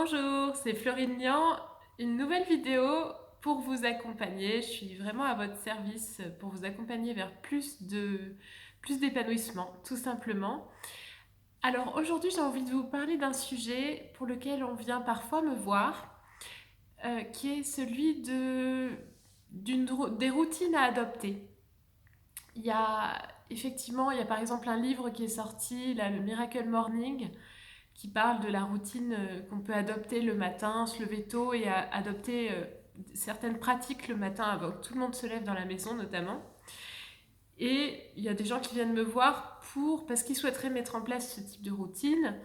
Bonjour, c'est Florine Nian, une nouvelle vidéo pour vous accompagner. Je suis vraiment à votre service pour vous accompagner vers plus d'épanouissement, tout simplement. Alors aujourd'hui, j'ai envie de vous parler d'un sujet pour lequel on vient parfois me voir, qui est celui des routines à adopter. Il y a effectivement, il y a par exemple un livre qui est sorti, là, le Miracle Morning, qui parle de la routine qu'on peut adopter le matin, se lever tôt et adopter certaines pratiques le matin avant que tout le monde se lève dans la maison notamment. Et il y a des gens qui viennent me voir parce qu'ils souhaiteraient mettre en place ce type de routine,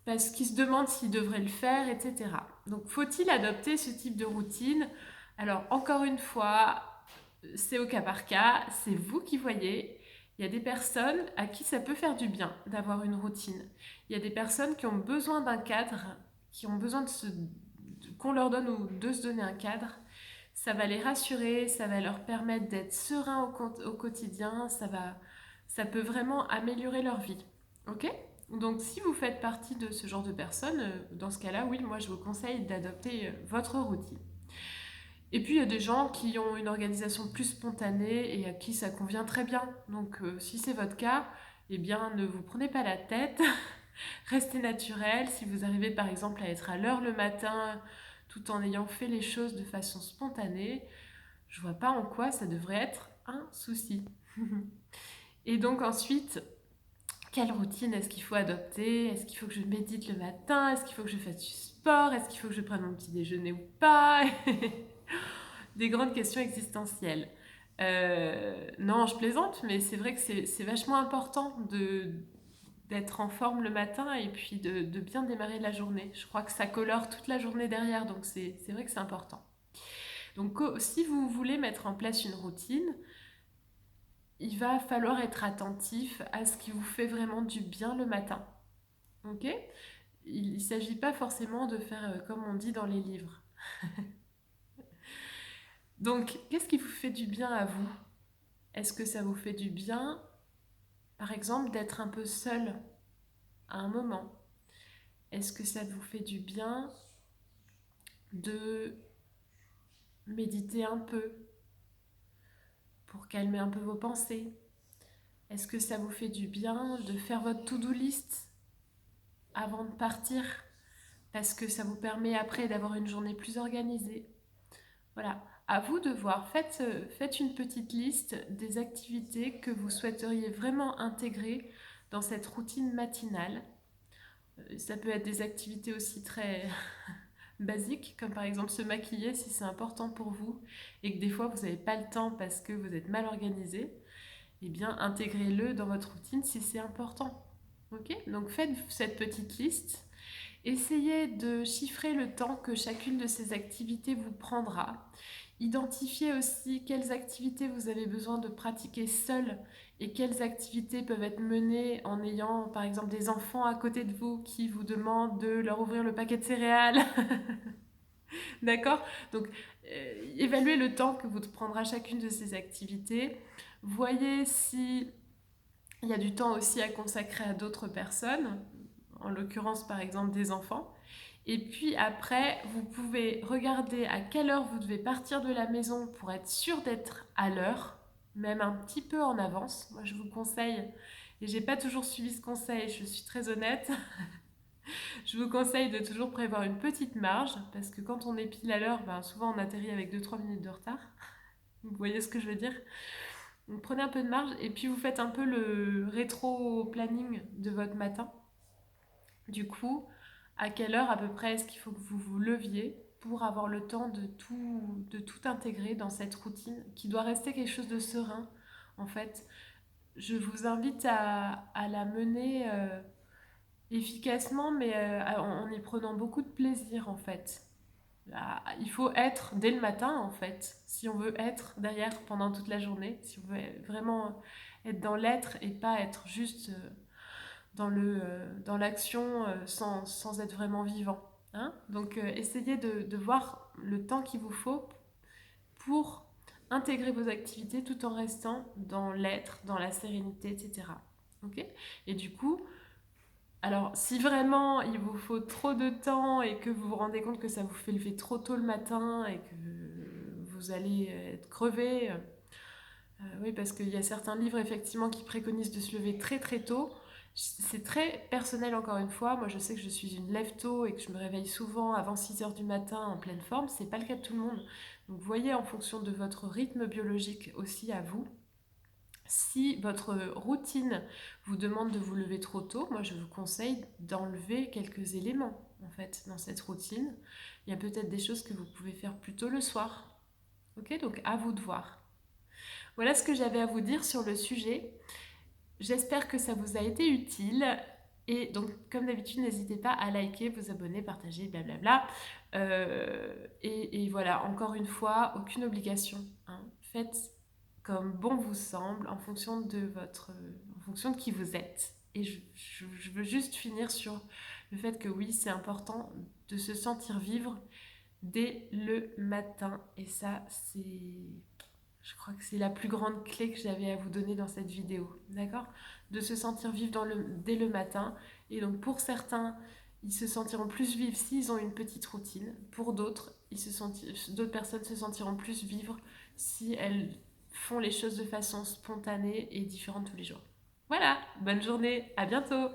parce qu'ils se demandent s'ils devraient le faire, etc. Donc faut-il adopter ce type de routine? Alors encore une fois, c'est au cas par cas, c'est vous qui voyez. Il y a des personnes à qui ça peut faire du bien d'avoir une routine. Il y a des personnes qui ont besoin d'un cadre, qui ont besoin qu'on leur donne ou de se donner un cadre. Ça va les rassurer, ça va leur permettre d'être sereins au quotidien, ça peut vraiment améliorer leur vie. Ok? Donc si vous faites partie de ce genre de personnes, dans ce cas-là, oui, moi je vous conseille d'adopter votre routine. Et puis il y a des gens qui ont une organisation plus spontanée et à qui ça convient très bien. Donc si c'est votre cas, eh bien ne vous prenez pas la tête, restez naturel. Si vous arrivez par exemple à être à l'heure le matin tout en ayant fait les choses de façon spontanée, je vois pas en quoi ça devrait être un souci. Et donc ensuite, quelle routine est-ce qu'il faut adopter? Est-ce qu'il faut que je médite le matin? Est-ce qu'il faut que je fasse du sport? Est-ce qu'il faut que je prenne mon petit déjeuner ou pas? Des grandes questions existentielles. Non, je plaisante, mais c'est vrai que c'est vachement important d'être en forme le matin et puis de bien démarrer la journée. Je crois que ça colore toute la journée derrière, donc c'est vrai que c'est important. Donc si vous voulez mettre en place une routine, il va falloir être attentif à ce qui vous fait vraiment du bien le matin. Ok? Il ne s'agit pas forcément de faire comme on dit dans les livres. Donc, qu'est-ce qui vous fait du bien à vous? Est-ce que ça vous fait du bien, par exemple, d'être un peu seul à un moment? Est-ce que ça vous fait du bien de méditer un peu pour calmer un peu vos pensées? Est-ce que ça vous fait du bien de faire votre to-do list avant de partir parce que ça vous permet après d'avoir une journée plus organisée? Voilà, à vous de voir. Faites une petite liste des activités que vous souhaiteriez vraiment intégrer dans cette routine matinale. Ça peut être des activités aussi très basiques, comme par exemple se maquiller si c'est important pour vous et que des fois vous n'avez pas le temps parce que vous êtes mal organisé. Eh bien, intégrez-le dans votre routine si c'est important. Ok? Donc faites cette petite liste. Essayez de chiffrer le temps que chacune de ces activités vous prendra. Identifiez aussi quelles activités vous avez besoin de pratiquer seul et quelles activités peuvent être menées en ayant par exemple des enfants à côté de vous qui vous demandent de leur ouvrir le paquet de céréales. D'accord? Donc évaluez le temps que vous prendra chacune de ces activités. Voyez si il y a du temps aussi à consacrer à d'autres personnes, en l'occurrence par exemple des enfants. Et puis après, vous pouvez regarder à quelle heure vous devez partir de la maison pour être sûr d'être à l'heure, même un petit peu en avance. Moi, je vous conseille, et j'ai pas toujours suivi ce conseil, je suis très honnête, je vous conseille de toujours prévoir une petite marge, parce que quand on est pile à l'heure, ben, souvent on atterrit avec 2-3 minutes de retard. Vous voyez ce que je veux dire? Donc prenez un peu de marge, et puis vous faites un peu le rétro-planning de votre matin. Du coup, à quelle heure à peu près est-ce qu'il faut que vous vous leviez pour avoir le temps de tout intégrer dans cette routine qui doit rester quelque chose de serein en fait. Je vous invite à la mener efficacement mais en y prenant beaucoup de plaisir en fait. Là, il faut être dès le matin en fait, si on veut être derrière pendant toute la journée, si on veut vraiment être dans l'être et pas être juste dans l'action sans être vraiment vivant. Hein. Donc essayez de voir le temps qu'il vous faut pour intégrer vos activités tout en restant dans l'être, dans la sérénité, etc. Okay. Et du coup, Alors, si vraiment il vous faut trop de temps et que vous vous rendez compte que ça vous fait lever trop tôt le matin et que vous allez être crevé, oui, parce qu'il y a certains livres effectivement qui préconisent de se lever très très tôt. C'est très personnel encore une fois. Moi, je sais que je suis une lève tôt et que je me réveille souvent avant 6 heures du matin en pleine forme. C'est pas le cas de tout le monde. Donc, voyez en fonction de votre rythme biologique aussi à vous. Si votre routine vous demande de vous lever trop tôt, moi je vous conseille d'enlever quelques éléments en fait dans cette routine. Il y a peut-être des choses que vous pouvez faire plus tôt le soir. Ok, donc à vous de voir. Voilà ce que j'avais à vous dire sur le sujet. J'espère que ça vous a été utile. Et donc, comme d'habitude, n'hésitez pas à liker, vous abonner, partager, blablabla. Et voilà, encore une fois, aucune obligation, hein. Faites comme bon vous semble, en fonction de qui vous êtes. Et je veux juste finir sur le fait que oui, c'est important de se sentir vivre dès le matin. Et ça, je crois que c'est la plus grande clé que j'avais à vous donner dans cette vidéo, d'accord? De se sentir vivre dès le matin. Et donc pour certains, ils se sentiront plus vivre s'ils ont une petite routine. Pour d'autres, d'autres personnes se sentiront plus vivre si elles font les choses de façon spontanée et différente tous les jours. Voilà, bonne journée, à bientôt!